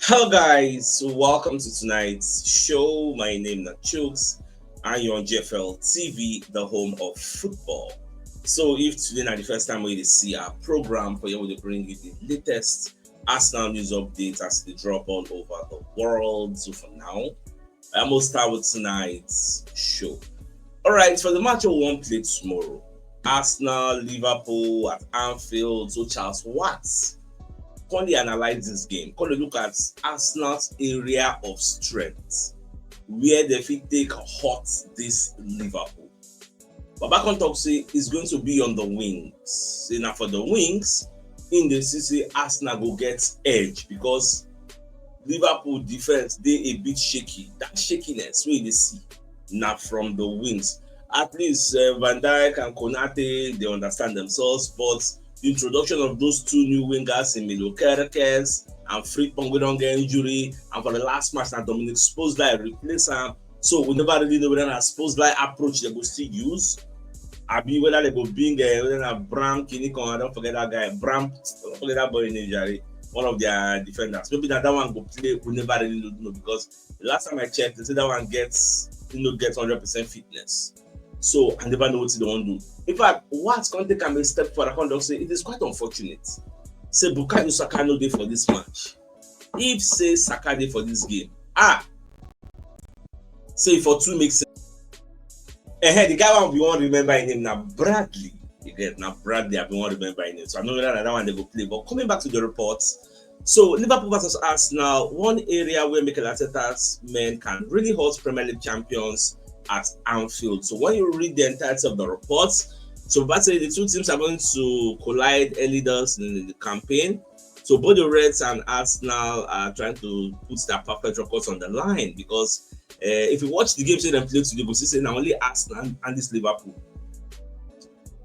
Hello guys, welcome to tonight's show. My name is CHUKS and you're on GFL TV, the home of football. So if today is the first time we see our program, for you will bring you the latest Arsenal news updates as they drop all over the world. So for now, I'm gonna start with tonight's show. Alright, for the match we won't play tomorrow. Arsenal, Liverpool at Anfield, so Charles Watts can they analyze this game? Can they look at Arsenal's area of strength, where they fit take hot this Liverpool? Baba can talk say it's going to be on the wings. Say now for the wings, in the city, Arsenal go get edge because Liverpool defense they a bit shaky. That shakiness we they see now from the wings. At least Van Dijk and Konate they understand themselves, but the introduction of those two new wingers in Nicolas and Frimpong we don't get injury, and for the last match now Dominic Szoboszlai replace him. So we never really know whether that Szoboszlai approach they go still use. Abi whether they go bring whether that Bram Kinikon, don't forget that guy, Bram, don't forget that boy in Nigeria, one of their defenders. Maybe that one go play, we never really know because the last time I checked, they said that one gets 100% fitness. So I never know what they want to do. In fact, what's going to take a step for the say it is quite unfortunate. Say Bukayo Saka no day for this match. If say Saka day for this game, say for two makes sense. The guy one we won't remember his name now Bradley. You get now Bradley, I won't remember his name. So I know that one they go play. But coming back to the reports, so Liverpool versus Arsenal, one area where Mikel Arteta's men can really hold Premier League champions at Anfield. So when you read the entirety of the reports, so basically the two teams are going to collide early doors in the campaign. So both the Reds and Arsenal are trying to put their perfect records on the line because if you watch the games they play today, you see now only Arsenal and this Liverpool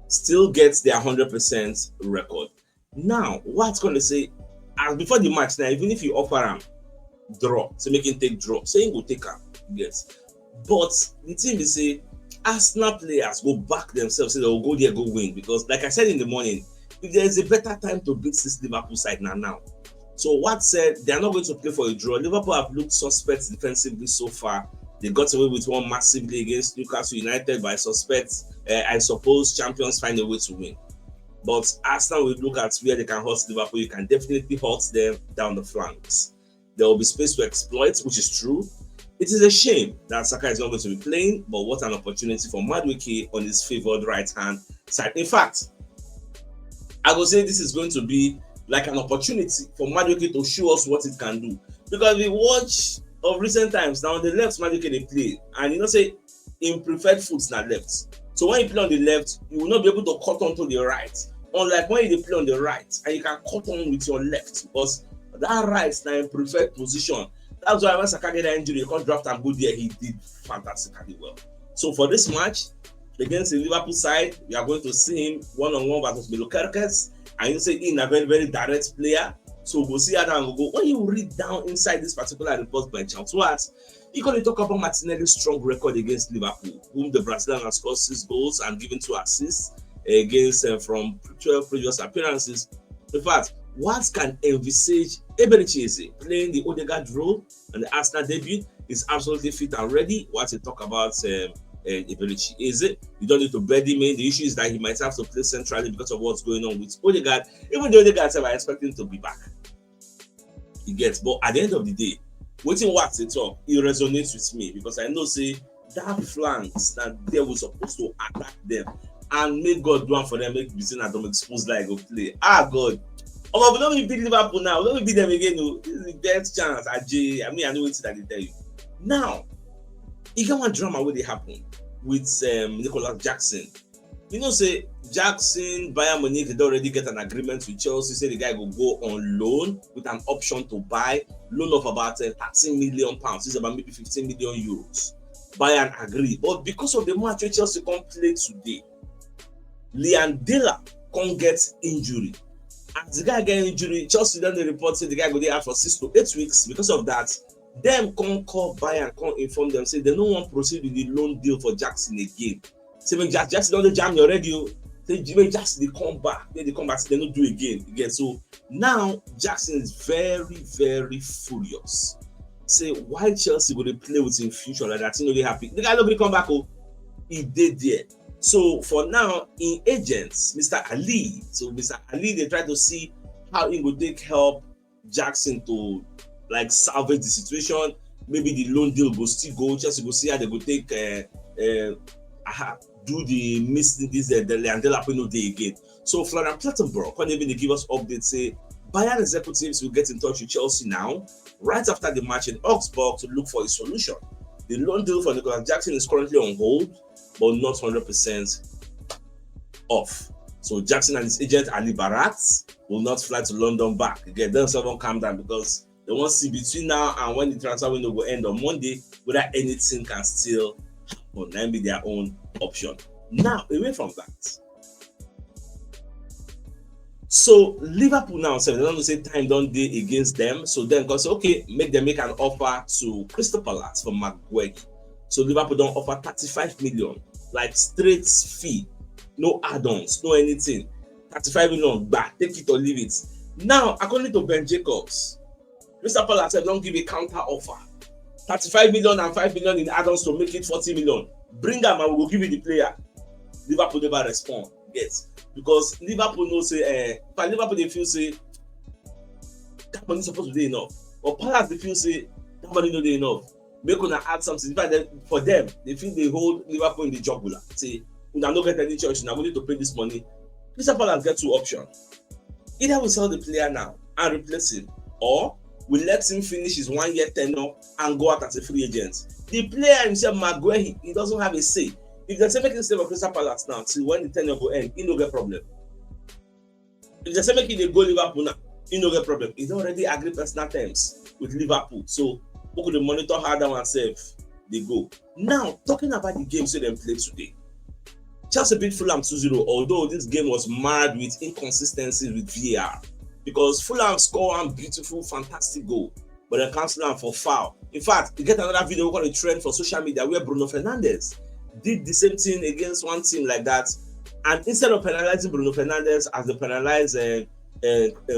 still gets their 100% record. Now, what's going to say, as before the match now, even if you offer him draw, so make him take draw, saying go take him, yes. But the team is say Arsenal players go back themselves, say they'll go there, go win. Because like I said in the morning, if there is a better time to beat this Liverpool side now. So what said they are not going to play for a draw. Liverpool have looked suspect defensively so far. They got away with one massively against Newcastle United, but I suppose champions find a way to win. But Arsenal will look at where they can hurt Liverpool. You can definitely hurt them down the flanks. There will be space to exploit, which is true. It is a shame that Saka is not going to be playing, but what an opportunity for Madueke on his favoured right-hand side. In fact, I would say this is going to be like an opportunity for Madueke to show us what it can do. Because we watch of recent times, now on the left, Madueke they play, and say in preferred foot na left. So when you play on the left, you will not be able to cut on to the right. Unlike when you play on the right, and you can cut on with your left, because that right is now in preferred position. That's why when Saka get that injury, he can't draft and go there. He did fantastically well. So for this match against the Liverpool side, we are going to see him one-on-one versus Nicolas, and you say he's a very, very direct player. So we'll see how that will go. When you read down inside this particular report by Charles Watts, you're going to talk about Martinelli's strong record against Liverpool, whom the Brazilian has scored 6 goals and given 2 assists against from 12 previous appearances. In fact, Watts can envisage Eberechi playing the Odegaard role and the Arsenal debut is absolutely fit and ready. What to talk about Eberechi you don't need to bed him in. The issue is that he might have to play centrally because of what's going on with Odegaard. Even the Odegaard I expect him to be back. He gets, but at the end of the day, waiting Watts they talk, it resonates with me because I know say that flanks that they were supposed to attack them and make God do one for them, make Bizin and Dominic Szoboszlai go play. God. Oh, but don't we beat Liverpool now? Don't we beat them again? No, this is the best chance. I know what that they tell you. Now, you got one drama where they happen with Nicolas Jackson. Say Jackson, Bayern Munich, they already get an agreement with Chelsea. Say the guy will go on loan with an option to buy, loan of about 13 million pounds. This is about maybe 15 million euros. Bayern agree, but because of the match Chelsea can't play today, Liam Dela can't get injury. As the guy get injury, Chelsea then they report say the guy go there for 6 to 8 weeks. Because of that, them can't call Bayern, can't inform them, say they don't want to proceed with the loan deal for Jackson again. Say Jackson don't jam already. Say Jimmy Jackson they come back, then they come back, they don't do again. So now Jackson is very, very furious. Say why Chelsea go they play with him future like that? You know they happy. The guy nobody come back. Oh, he did there. So for now, in agents, Mr. Ali. So Mr. Ali, they try to see how he would take help Jackson to like salvage the situation. Maybe the loan deal go still go. Chelsea go see how they go take do the missing this the Leandela Pino day again. So Florian Plettenberg, when even they give us updates, say Bayern executives will get in touch with Chelsea now, right after the match in Augsburg to look for a solution. The loan deal for Nicolas Jackson is currently on hold, but not 100% off. So Jackson and his agent Ali Barat will not fly to London back. Again, then someone calm down because they want to see between now and when the transfer window will end on Monday whether anything can still happen and be their own option. Now, away from that. So Liverpool now say they don't say time don't day against them. So then God say, okay, make them make an offer to Crystal Palace for Maguire. So Liverpool don't offer 35 million, like straight fee, no add-ons, no anything. 35 million back, take it or leave it. Now, according to Ben Jacobs, Crystal Palace don't give a counter offer. 35 million and 5 million in add-ons to make it 40 million. Bring them and we will give you the player. Liverpool never respond. Yes. Because Liverpool knows say but Liverpool they feel say that money supposed to be enough. Or Palace they feel say that money no dey enough. Make una add something. In fact, for them, they feel they hold Liverpool in the jugular. Say, we don't get any choice. Now we need to pay this money. Crystal Palace get two options. Either we sell the player now and replace him, or we let him finish his 1 year tenure and go out as a free agent. The player himself, Maguire, he doesn't have a say. If they say make him stay for Crystal Palace now, till when the tenure will end, he no get problem. If they say make him go Liverpool now, he no get problem. He's already agreed personal terms with Liverpool. So who could monitor how that one self they go. Now, talking about the games that they played today. Chelsea beat Fulham 2-0, although this game was marred with inconsistencies with VAR. Because Fulham scored one beautiful, fantastic goal, but they cancelled them for foul. In fact, you get another video we call a trend for social media where Bruno Fernandes did the same thing against one team like that, and instead of penalizing Bruno Fernandes as they penalize a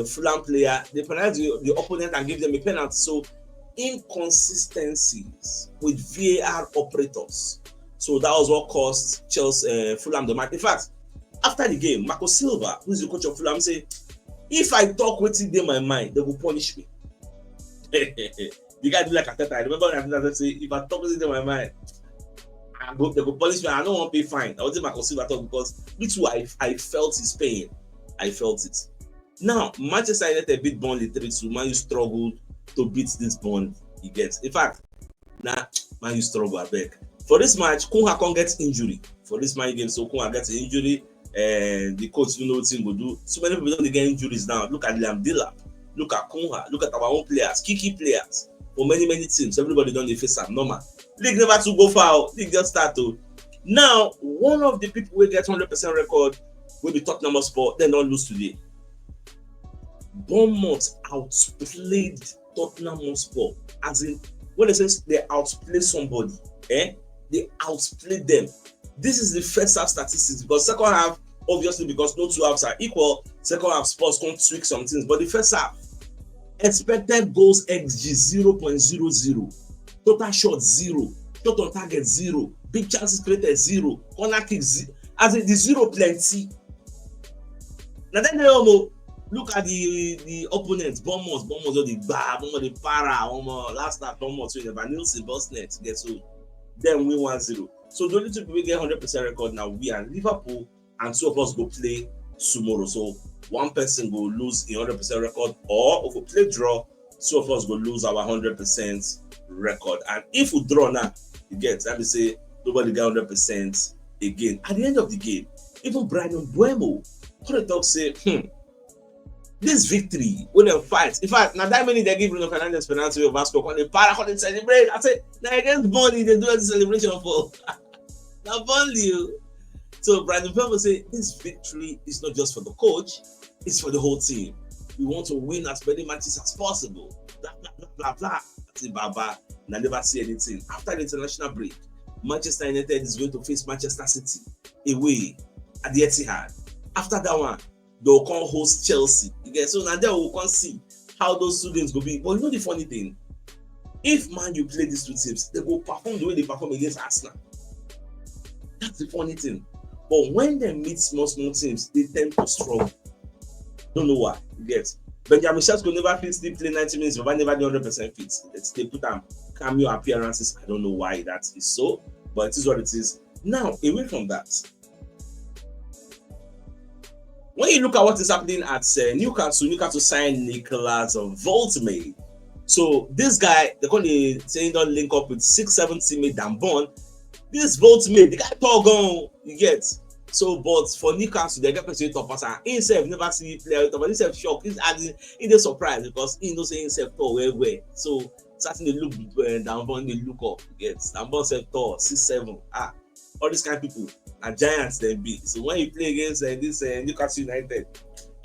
Fulham player, they penalize the opponent and give them a penalty. So inconsistencies with VAR operators. So that was what cost Chelsea Fulham the match. In fact, after the game, Marco Silva, who is the coach of Fulham, say, if I talk what's in my mind, they will punish me. The guy do like Ateta. I remember when Ateta say, if I talk what's in my mind, they will punish me. I don't want to pay fine. I was in Marco Silva talk because me too, I felt his pain. I felt it. Now, Manchester United beat Burnley 3-2. Man, you struggled to beat this Bond he gets. In fact, Man, you struggle, I beg. For this match, Kunha can't get injury. For this match game, so Kunha gets an injury, and the coach don't know what he will do. So many people don't get injuries now. Look at Liam Delap, look at Kunha, look at our own players, key players for many teams. Everybody don't face up normal. League never to go far. League just start to. Now, one of the people will get 100% record will be Tottenham Hotspur. They don't lose today. Bournemouth outplayed Tottenham Hotspur, as in when they say they outplayed somebody, they outplayed them. This is the first half statistics, because second half, obviously, because no two halves are equal, second half Spurs can't tweak some things. But the first half, expected goals XG 0.00, total shots 0, shot on target 0, big chances created 0, corner kick 0. As in the 0 plenty. Now then they look at the opponents. Bournemouth or the bar, Bournemouth the para, last night Bournemouth with the Van Nielsen Bosnet get so then win 1-0. So the only two people get 100% record now, we and Liverpool, and two of us go play tomorrow. So one person go lose a 100% record, or if we play draw, two of us go lose our 100% record. And if we draw now, you get, let me say, nobody get 100% again. At the end of the game, even Brian Buemo, could talk say, this victory, when they fight, in fact, now that many they give Bruno Fernandes penalty over Vasco, when they para, when they celebrate, I say, now against Burnley, they do a celebration for now Burnley. So Brandon Pembo say, this victory is not just for the coach, it's for the whole team. We want to win as many matches as possible. Blah, blah, blah, blah, blah. I say, Baba, and I never see anything. After the international break, Manchester United is going to face Manchester City away at the Etihad. After that one, they'll come host Chelsea. You get so now they will come see how those 2 games go be. But you know the funny thing, if Man you play these 2 teams, they go perform the way they perform against Arsenal. That's the funny thing. But when they meet small teams, they tend to struggle. Don't know why. You get Benjamin Sesko never fit still play 90 minutes, but never the 100% fit. They put cameo appearances. I don't know why that is so, but it is what it is. Now, away from that, when you look at what is happening at Newcastle signed Nicolas Jackson. So this guy, they call the saying don't link up with 6-7 teammate Dambon. This Voltmate, the guy tall gun, you get. So, but for Newcastle, they get person top pass and himself never see player, but himself shocked. He's adding, he's surprised because he knows himself tall well. So, starting to look Dambon, they look up. You get Dambon self tall, 6'7". All these kind of people are giants. They be. So when you play against this Newcastle United,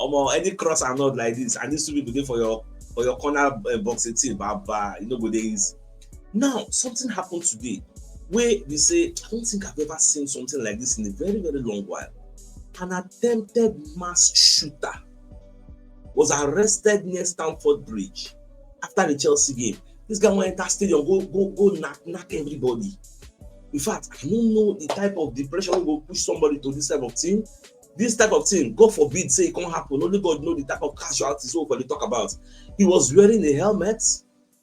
any cross are not like this, and these 2 people there for your corner boxing team, you know what it is. Now, something happened today where they say, I don't think I've ever seen something like this in a very, very long while. An attempted mass shooter was arrested near Stamford Bridge after the Chelsea game. This guy went into stadium, go knock everybody. In fact, I don't know the type of depression will go push somebody to this type of thing. This type of thing, God forbid, say it can't happen. Only God knows the type of casualties what they talk about. He was wearing a helmet,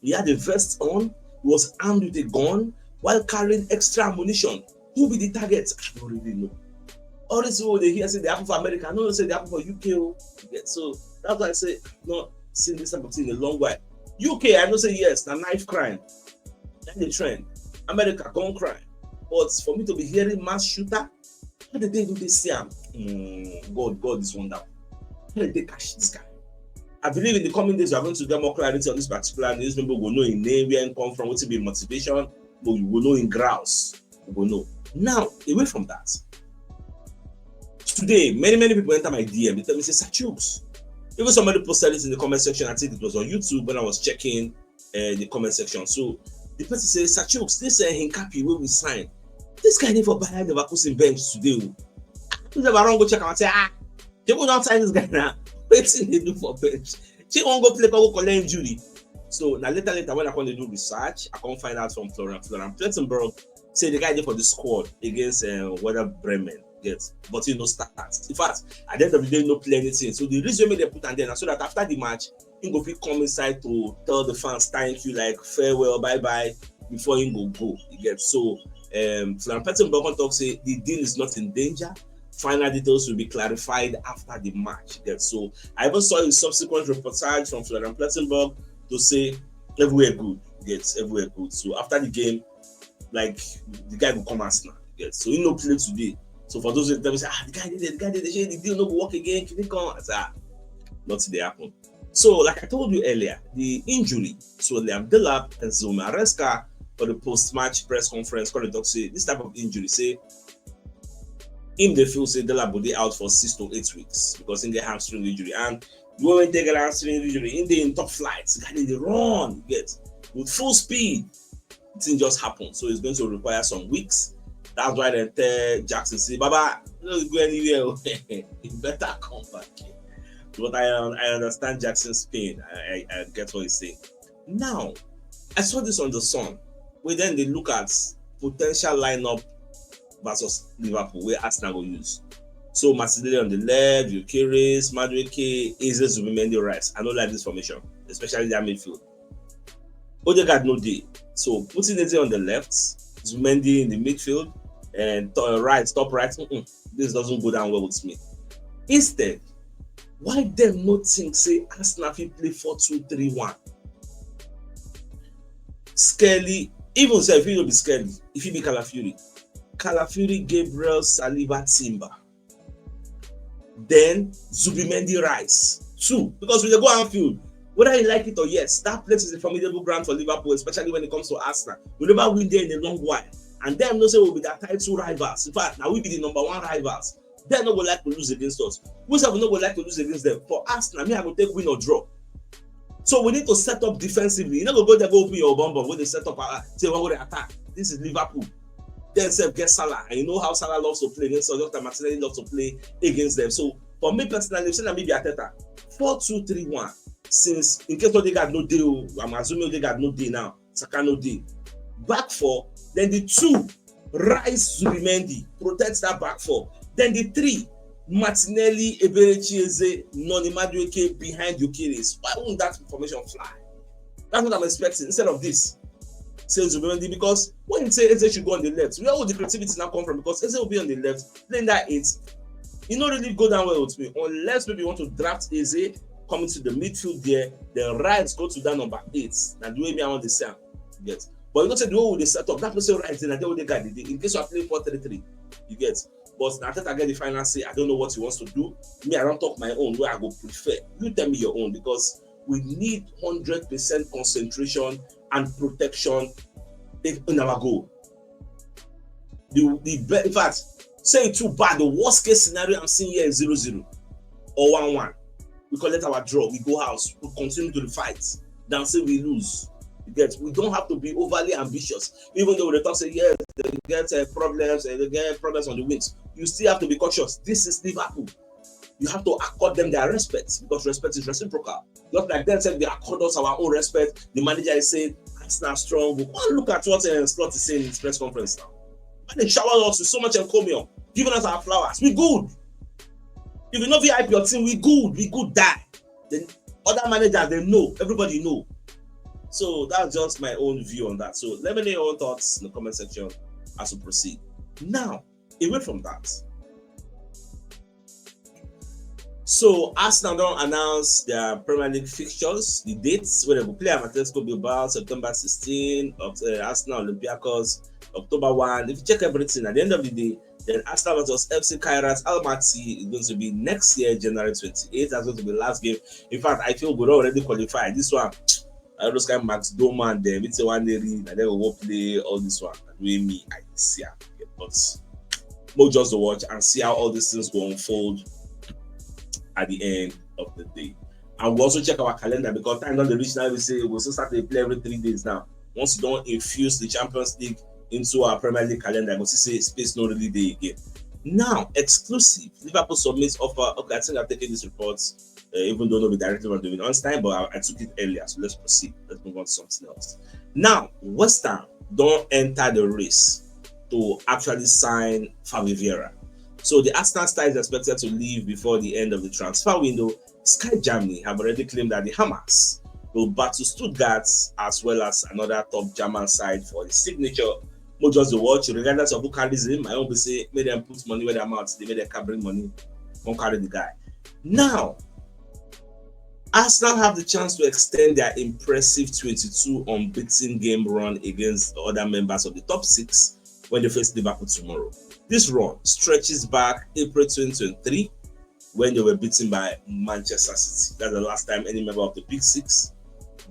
he had a vest on, he was armed with a gun while carrying extra ammunition. Who be the target? I don't really know. All this people they hear say they happen for America, I don't say they happen for UK. So that's why I say I've not seen this type of thing in a long while. UK, I know say yes, the knife crime. That's the trend. America, gun crime. But for me to be hearing mass shooter, how did they do this? God is wonderful. How did they catch this guy? I believe in the coming days we are going to get more clarity on this particular news. People will know in name, where it come from, what will be motivation, but we will know in grouse. We will know. Now, away from that, today many people enter my DM. They tell me, say, CHUKS. Even somebody posted it in the comment section. I think it was on YouTube when I was checking the comment section. So the person says, CHUKS, this Hincapie where we sign. This guy never buy Leverkusen bench today. You never run go check and say, they will not sign this guy now. Waiting they do for bench. She won't go play go collect injury. So now later when I come to do research, I can't find out from Florian Plettenberg say the guy there for the squad against Werder Bremen. Yes, but he no starts. In fact, at the end of the day, no play anything. So the reason they put on there so that after the match, he go come inside to tell the fans thank you, like farewell, bye bye, before he go. You get so. Florian Plettenberg talk say the deal is not in danger. Final details will be clarified after the match. Yes, so I even saw a subsequent reportage from Florian Plettenberg to say everywhere good. Yes, everywhere good. So after the game, like the guy will come Arsenal. Yes, so he no play today. So for those that say, the guy did the deal no go work again. Can he come? I said, not today happen. So like I told you earlier, the injury. So Liam Delap and Zuma Reska for the post-match press conference, call the doc say this type of injury, say him they feel say Delap will be out for 6 to 8 weeks because he get hamstring injury. And when they get hamstring injury, in top flights, guy in the run, you get with full speed. It didn't just happen. So it's going to require some weeks. That's why they tell Jackson say, Baba, don't go anywhere. You better come back. But I understand Jackson's pain. I get what he's saying. Now, I saw this on the Sun, where then they look at potential lineup versus Liverpool, where Arsenal will use. So Martinelli on the left, Gyökeres, Madueke, Eze, Zubimendi, Rice. I don't like this formation, especially their midfield. Odegaard no day. So putting Eze on the left, Zubimendi in the midfield, and top right. This doesn't go down well with me. Instead, why them not think say Arsenal fit play 4-2-3-1? Skelly, even say if you don't be Skelly, if you be Calafiori, Gabriel, Saliba, Timber. Then Zubimendi, Rice. 2. Because when they go Anfield, whether you like it or yes, that place is a formidable ground for Liverpool, especially when it comes to Arsenal. We never win there in a long while. And them no say we'll be their title rivals. In fact, now we be the number 1 rivals. They're not going to like to lose against us. We have not going to like to lose against them. For Arsenal, I will take win or draw. So we need to set up defensively. You're not going to go there, go open your bomb when they set up, say, we're going to attack. This is Liverpool. Then self get Salah, and you know how Salah loves to play against us, Dr. Martinelli loves to play against them. So for me personally, I'm saying maybe Ateta 4-2-3-1. Since in case Odegaard no deal, I'm assuming Odegaard no day now, Saka no day. Back four, then the two, Rice Zubimendi, protects that back four. Then the three, Martinelli, Eberechi Eze, Noni Madueke behind Gyökeres. Why won't that formation fly? That's what I'm expecting instead of this. Say Zubimendi, because when you say Eze should go on the left, where will the creativity now come from? Because Eze will be on the left, playing that 8. You don't really go down well with me, unless maybe you want to draft Eze coming to the midfield there, then Rice go to that number 8. Now the way me I want the same. Get. But you don't say the way they set up, that person Rice then I don't get it. In case you are playing 4-3-3, you get. But I think I get the final say. I don't know what he wants to do. Me, I don't talk my own where I go prefer. You tell me your own, because we need 100% concentration and protection in our goal. In fact, say it too bad. The worst case scenario I'm seeing here is 0-0 or 1-1. We collect our draw, we go house, we continue to the fight. Then say we lose. You get, we don't have to be overly ambitious. Even though they talk say yes, they get problems and they get problems on the wings. You still have to be cautious. This is Liverpool. You have to accord them their respect, because respect is reciprocal. Just like they said, they accord us our own respect. The manager is saying, Arsenal strong. But look at what Slot is saying in his press conference now. And they showered us with so much encomium, giving us our flowers. We good. If you know VIP your team, we good die. Then other managers, they know, everybody know. So that's just my own view on that. So let me know your own thoughts in the comment section as we proceed. Now, away from that. So Arsenal don't announce their Premier League fixtures, the dates where they will play Atletico Bilbao, September 16, Arsenal Olympiacos, October 1. If you check everything at the end of the day, then Arsenal versus FC Kairat Almaty is going to be next year, January 28th. That's going to be the last game. In fact, I feel we're already qualified. This one, I just kind of Max Doma and them. It's a one day read, and then we will play all this one. And with me, I see it. But we'll just watch and see how all these things will unfold at the end of the day. And we'll also check our calendar, because time on the reach now, we say we'll still start to play every 3 days now. Once you don't infuse the Champions League into our Premier League calendar, but say space no really day again. Now, exclusive, Liverpool submits offer. Okay, I think I've taken these reports, even though not be directly on doing on time, but I took it earlier. So let's proceed. Let's move on to something else. Now, West Ham don't enter the race to actually sign Fabio Vieira. So the Arsenal star is expected to leave before the end of the transfer window. Sky Germany have already claimed that the Hammers will battle Stuttgart as well as another top German side for the signature. More just the watch, regardless of who carries him. I won't say make them put money where their mouths, they make them can bring money, don't carry the guy. Now, Arsenal have the chance to extend their impressive 22 unbeaten game run against the other members of the top 6 when they face Liverpool tomorrow. This run stretches back April 2023 when they were beaten by Manchester City. That's the last time any member of the Big 6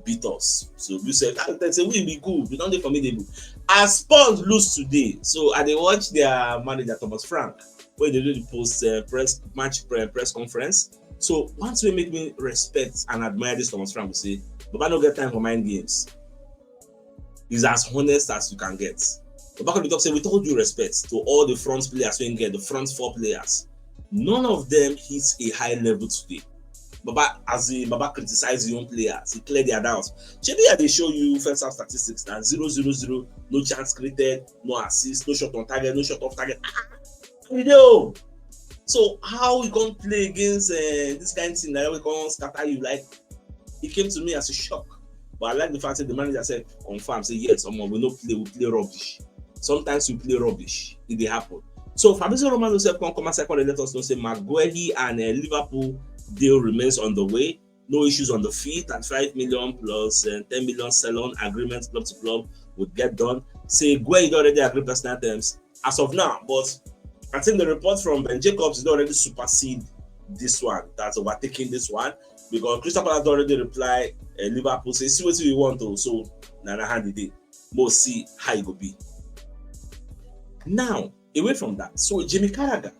beat us. So you said, they say we be good. We don't do formidable. As Spurs lose today, so I they watch their manager Thomas Frank when they do the post press conference. So once we make me respect and admire this Thomas Frank, we say, but I don't get time for mind games. He's as honest as you can get. But back on the top, say with all due respect to all the front players we get, the front 4 players, none of them hits a high level today. Baba criticized the young players, he cleared their doubts. Maybe they show you first half statistics now 0-0-0, no chance created, no assist, no shot on target, no shot off target. Video. So how we can't play against this kind of thing that we can't scatter you? Like, it came to me as a shock. But I like the fact that the manager said, confirm, say yes, we no play, we play rubbish. Sometimes we play rubbish. It dey happen. So Fabrizio Romano said, come second and let us know, say Maguire and Liverpool deal remains on the way. No issues on the feet, and 5 million plus 10 million sell-on agreement club to club would get done. Say Gueye already agreed personal terms as of now, but I think the report from Ben Jacobs is already supersede this one. That's overtaking this one, because Crystal Palace already replied. Liverpool say see what you want to, so Nana hand the day. We'll see how it will be. Now, away from that, so Jamie Carragher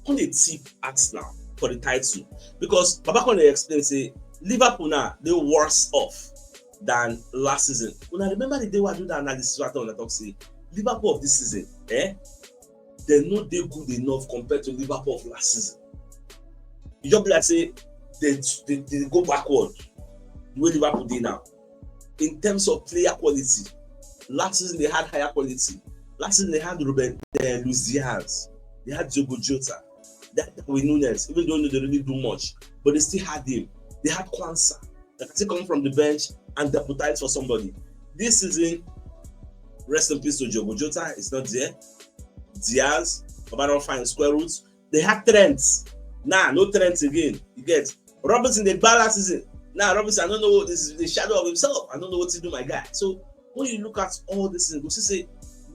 on the tip Arsenal for the title, because Baba Kone explained say Liverpool now they worse off than last season. When I remember the day we do that analysis, what on the talk say Liverpool of this season, they're not they good enough compared to Liverpool of last season. You just be like say they go backward the way Liverpool did now. In terms of player quality, last season they had higher quality. Last season they had Luis Diaz, they had Diogo Jota, they had Darwin Núñez, even though they really do much, but they still had him. They had Kwanzaa that can still come from the bench and deputize for somebody. This season, rest in peace to Diogo Jota, it's not there. Diaz, Obama find square roots. They had Trent. Nah, no Trent again. You get Robinson, they bad last season. Nah, Robinson, I don't know. This is the shadow of himself. I don't know what to do, my guy. So when you look at all this, you say,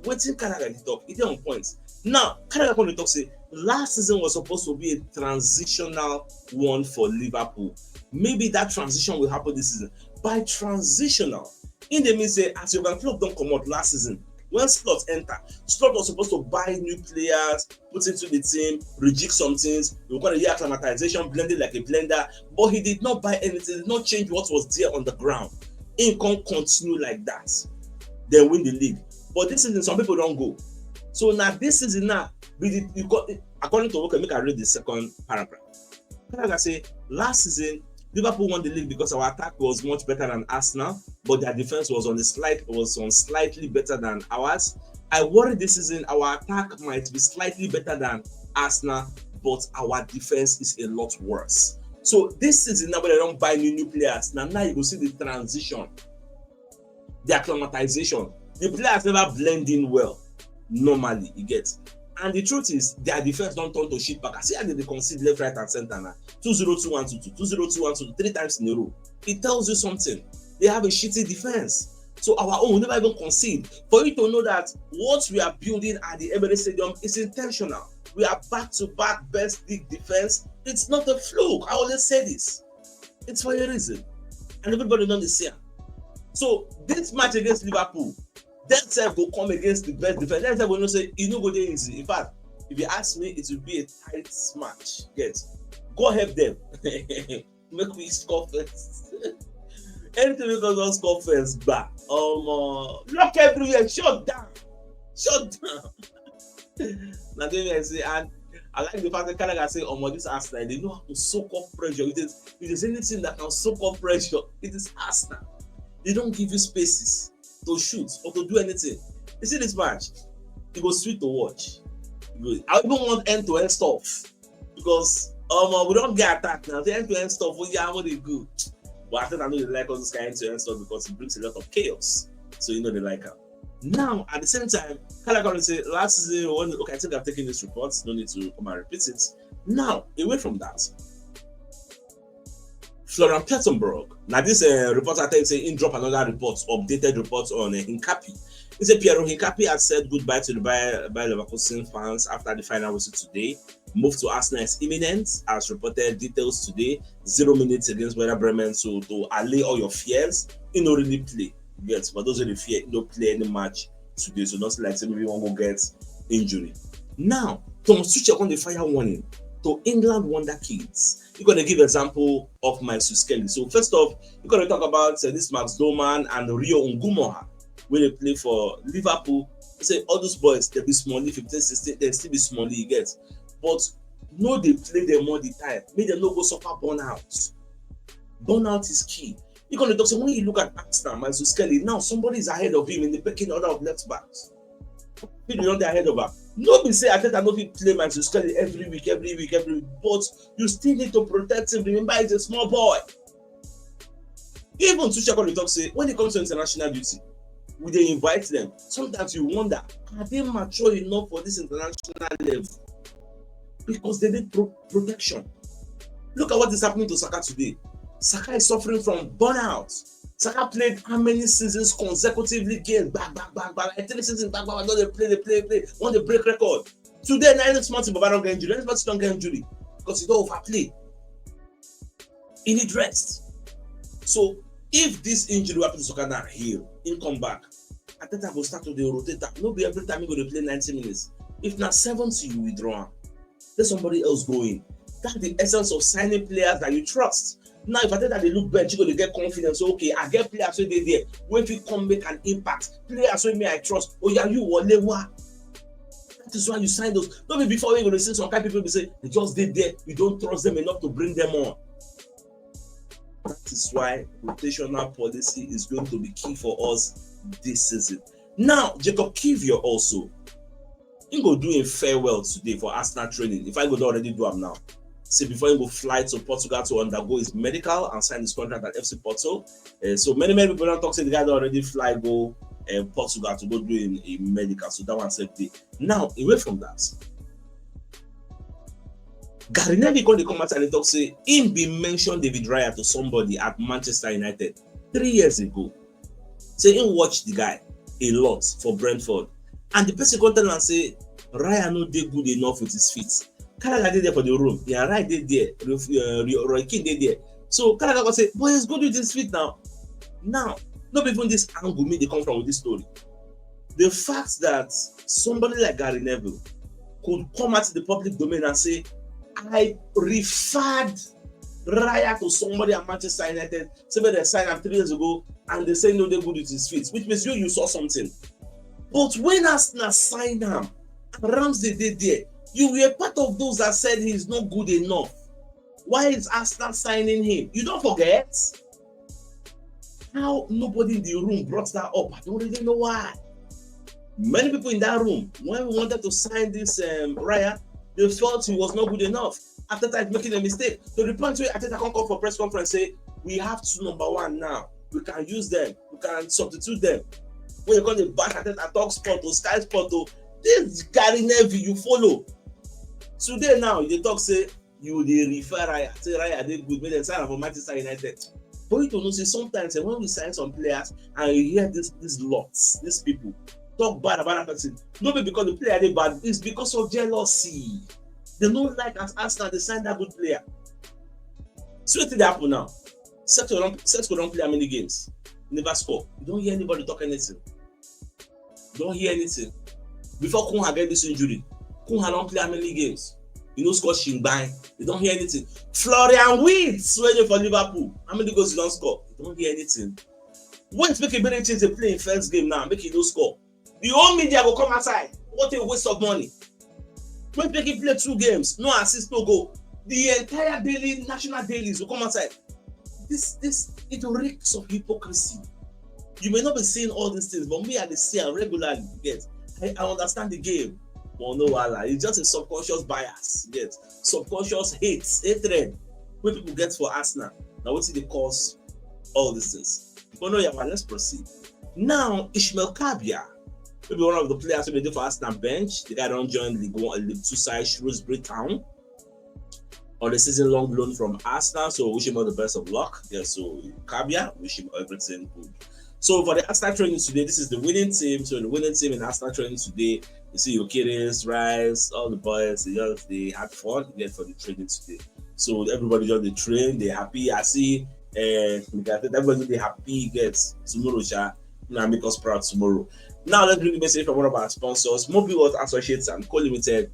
waiting Canada to talk, it's on points. Now, Canada going to talk say last season was supposed to be a transitional one for Liverpool. Maybe that transition will happen this season. By transitional, in the means say as Jurgen Klopp don't come out last season. When Slot enter, Slot was supposed to buy new players, put into the team, rejig some things. We're going to hear acclimatization, blended like a blender. But he did not buy anything, did not change what was there on the ground. He can't continue like that. They win the league. But this season, some people don't go. So now this season now, according to okay, make I read the second paragraph. Like I say, last season Liverpool won the league because our attack was much better than Arsenal, but their defense was on slightly better than ours. I worry this season our attack might be slightly better than Arsenal, but our defense is a lot worse. So this season now when they don't buy new players, now you go see the transition, the acclimatization. The players never blend in well normally, you get. And the truth is, their defense don't turn to shit back. I see how they concede left, right, and center now. 2-0, 2-1, 2-2, 2-0, 2-1, 2-2, 3 times in a row. It tells you something. They have a shitty defense. So our own will never even concede. For you to know that what we are building at the Emirates Stadium is intentional. We are back-to-back best league defense. It's not a fluke. I always say this. It's for a reason. And everybody knows the same. So this match against Liverpool, that self will come against the best defense. That self will not say it no go there easy. In fact, if you ask me, it will be a tight match. Yes, go help them. Make me score first. Anything because don't score first, back. Lock everywhere. Shut down. Now then I say, and I like the fact that Canada say, this Arsenal, they know how to soak up pressure. If there's anything that can soak up pressure, it is Arsenal. They don't give you spaces to shoot or to do anything. You see this match, it was sweet to watch. I even want end-to-end stuff because we don't get attacked now. The end-to-end stuff, what they do. But I think I know they like all this kind of end-to-end stuff because it brings a lot of chaos. So you know they like it. Now, at the same time, kind of going to say last season, okay, I think I've taken this report, no need to come and repeat it. Now, away from that, Florian Plettenberg. Now, this reporter I think he dropped another report, updated report on Hincapie. He said Piero Hincapie has said goodbye to the Bayer Leverkusen fans after the final whistle today. Move to Arsenal is imminent, as reported details today. 0 minutes against Werder Bremen, so to allay all your fears, he don't really play. Yes, but those are the fear, he don't play any match today, so not like say maybe one will get injury. Now, Thomas Tuchel on the fire warning to England wonder kids. You're going to give example of my Kelly. So first off, you're going to talk about this Max Doman and Rio Ngumoha when they play for Liverpool. They say all those boys, they'll be smally, 15, 16, they'll still be smally, you get. But no, they play them all the time. Make them not go suffer burnout. Burnout is key. You're going to talk, so when you look at Arsenal, Max Kelly, now somebody is ahead of him in the pecking order of left backs. People don't ahead of her. Nobody say I think I know he play Max Kelly every week, but you still need to protect him. Remember, he's a small boy. Even Tuchel talk say when it comes to international duty, will they invite them? Sometimes you wonder, are they mature enough for this international level? Because they need protection. Look at what is happening to Saka today. Saka is suffering from burnout. Saka played how many seasons consecutively games back. Like 3 seasons back. Don't they play. Want to break record. Today, next month, Baba don't get injury. Next month, don't get injury because he don't overplay. He need rest. So if this injury happens to Saka now heal, he'll come back. I think I will start to the rotator. Nobody every time you go to play 90 minutes. If not 70, you withdraw. Let somebody else go in. That's the essence of signing players that you trust. Now, if I tell that they look bench, you go to get confidence. So, okay, I get players when they there. When you come make an impact, players when me I trust. Oh, yeah, you what? That is why you sign those. Don't be before you're going to see some kind of people be say they just did there. You don't trust them enough to bring them on. That is why rotational policy is going to be key for us this season. Now, Jacob Kivior also, he go do a farewell today for Arsenal training. If I go already do them now, say before he go fly to Portugal to undergo his medical and sign his contract at FC Porto. So many people don't talk say the guy don't already fly go Portugal to go do a medical. So that one said day. Now, away from that, Gary Neville going to come out and talk say him be mentioned David Raya to somebody at Manchester United 3 years ago. Say him watch the guy a lot for Brentford, and the person come tell and say Raya no dey good enough with his feet. Canada did there for the room. Yeah, right did there. Roy Keane did there. So Canada go say, boy, he's good with his feet now. Now, not even this angle me they come from with this story. The fact that somebody like Gary Neville could come out to the public domain and say, I referred Raya to somebody at Manchester United, somebody that signed him 3 years ago, and they say no, they're good with his feet, which means you saw something. But when Arsenal signed him, and Ramsey did there, you were part of those that said he's not good enough. Why is Arsenal signing him? You don't forget how nobody in the room brought that up. I don't really know why. Many people in that room, when we wanted to sign this Raya, they felt he was not good enough. After that, making a mistake. To the point where Arteta come call for press conference, say, we have two number one now. We can use them. We can substitute them. When you call the back Arteta talk sport or Sky Sport, this Gary Neville you follow. Today now, they talk say, you they refer Raya. Say Raya did good, make them sign for Manchester United. But you to know, say sometimes when we sign some players and you hear these lots, these people talk bad about that person, not because the player they bad, it's because of jealousy. They don't like as Arsenal they sign that good player. So what did happen now? Set don't play how many games, never score. You don't hear anybody talk anything. You don't hear anything. Before Kunha get this injury, Kunha don't play how many games. You know, score Shingbang. You don't hear anything. Florian Wirtz waiting for Liverpool. How many goals you don't score? You don't hear anything. Once make a better change to play in first game now, make it no score. The whole media will come outside. What a waste of money. When make him play 2 games, no assist, no goal. The entire daily, national dailies will come outside. This it reeks of hypocrisy. You may not be saying all these things, but me I see them regularly. Yes, I understand the game. Well, no, it's just a subconscious bias. Yes, subconscious hatred when people get for Arsenal. Now, what's the cause all these things? But no, yeah, man, let's proceed. Now, Ishmael Kabia, maybe one of the players who did for Arsenal bench. The guy don't join League 2 side Shrewsbury Town on the season-long loan from Arsenal. So wish him all the best of luck. Yeah, so Kabia, wish him everything good. So for the Arsenal training today, this is the winning team. So the winning team in Arsenal training today, you see your kiddies, Rice, all the boys, they had fun for the training today. So everybody just they train, they happy. I see everybody they happy gets tomorrow, make us proud tomorrow. Now let's bring the message from one of our sponsors, Mobile World Associates and Co Limited.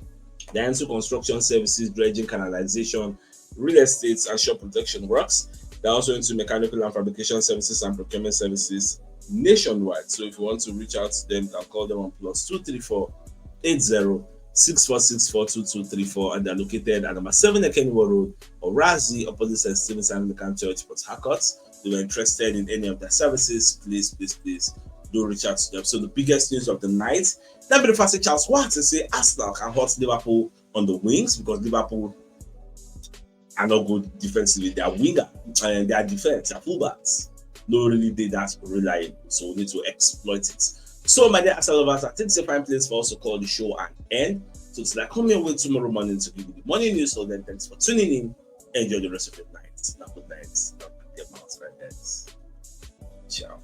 They into construction services, dredging, canalization, real estate, and shop protection works. They're also into mechanical and fabrication services and procurement services nationwide. So if you want to reach out to them, you can call them on +234 80 6464 2234, and they're located at number 7 Ekeniwa Road, or Razi, opposite St. Stephen's Anglican Church, Port Harcourt. If you're interested in any of their services, please do reach out to them. So the biggest news of the night, that be the first Charles Watts to say Arsenal can hurt Liverpool on the wings, because Liverpool are not good defensively. They are winger and their defense, their fullbacks, no really did that reliable. So we need to exploit it. So my dear Arsenal lovers, I think it's a fine place for us to call the show an end. So it's like come your way tomorrow morning to give you the morning news. So then thanks for tuning in. Enjoy the rest of your night. Now good night. Not good mouth right there. Ciao.